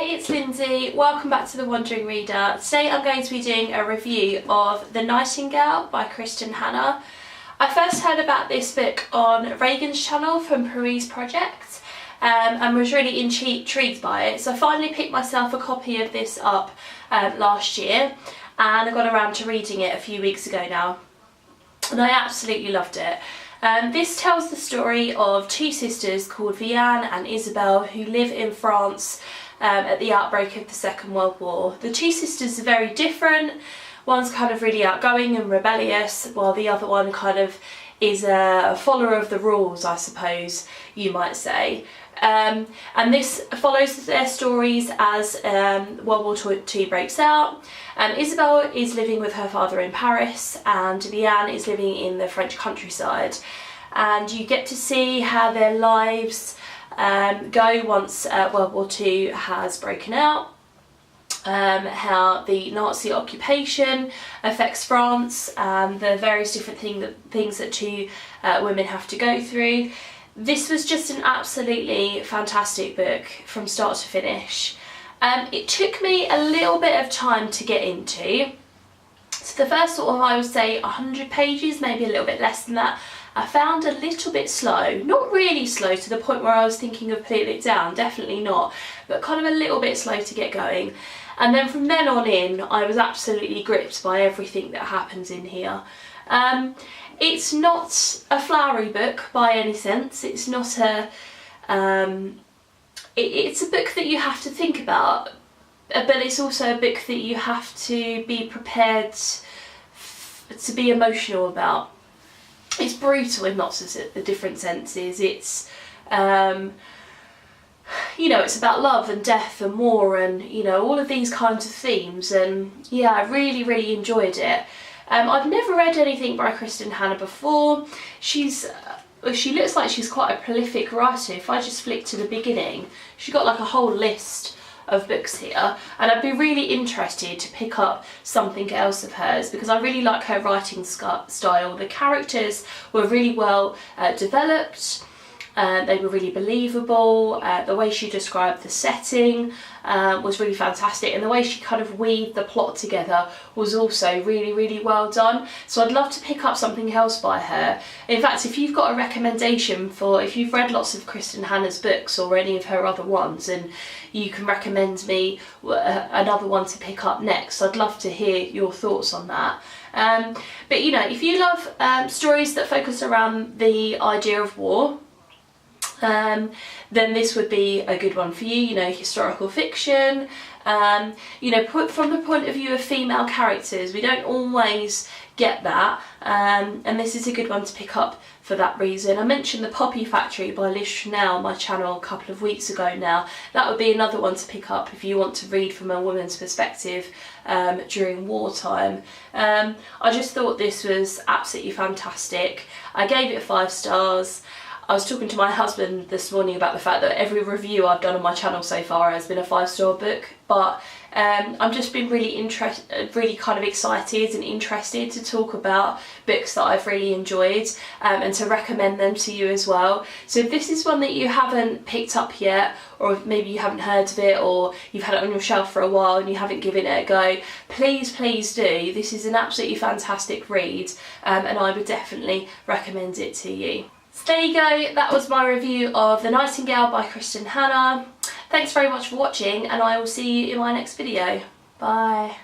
it's Lindsay. Welcome back to The Wandering Reader. Today I'm going to be doing a review of The Nightingale by Kristin. I first heard about this book on Reagan's channel from Paris Project and was really intrigued by it. So I finally picked myself a copy of this up last year, and I got around to reading it a few weeks ago now, and I absolutely loved it. This tells the story of two sisters called Vianne and Isabelle who live in France at the outbreak of the Second World War. The two sisters are very different. One's kind of really outgoing and rebellious, while the other one kind of is a follower of the rules, I suppose you might say. And this follows their stories as World War II breaks out. Isabelle is living with her father in Paris, and Vianne is living in the French countryside. And you get to see how their lives go once World War II has broken out. How the Nazi occupation affects France and the various different things that two women have to go through. This was just an absolutely fantastic book from start to finish. It took me a little bit of time to get into. So the first sort of, I would say, 100 pages, maybe a little bit less than that, I found a little bit slow. Not really slow to the point where I was thinking of putting it down, definitely not, but kind of a little bit slow to get going. And then from then on in, I was absolutely gripped by everything that happens in here. It's not a flowery book by any sense. It's not a... it's a book that you have to think about, but it's also a book that you have to be prepared to be emotional about. It's brutal in lots of different senses. It's... you know, it's about love and death and war and, you know, all of these kinds of themes, and yeah, I really enjoyed it. I've never read anything by Kristin before. She looks like she's quite a prolific writer. If I just flick to the beginning, she's got like a whole list of books here, and I'd be really interested to pick up something else of hers because I really like her writing style. The characters were really well developed. They were really believable. The way she described the setting was really fantastic, and the way she kind of weaved the plot together was also really well done. So I'd love to pick up something else by her. In fact, if you've got a recommendation for, if you've read lots of Kristin's books or any of her other ones, and you can recommend me another one to pick up next, I'd love to hear your thoughts on that. But you know, if you love stories that focus around the idea of war, then this would be a good one for you. You know, historical fiction, you know, put from the point of view of female characters. We don't always get that, and this is a good one to pick up for that reason. I mentioned The Poppy Factory by Liz Chanel on my channel a couple of weeks ago now. That would be another one to pick up if you want to read from a woman's perspective during wartime. I just thought this was absolutely fantastic. I gave it 5 stars. I was talking to my husband this morning about the fact that every review I've done on my channel so far has been a 5-star book, but I've just been really kind of excited and interested to talk about books that I've really enjoyed and to recommend them to you as well. So if this is one that you haven't picked up yet, or maybe you haven't heard of it, or you've had it on your shelf for a while and you haven't given it a go, please do. This is an absolutely fantastic read, and I would definitely recommend it to you. So there you go, that was my review of The Nightingale by Kristin. Thanks very much for watching, and I will see you in my next video. Bye.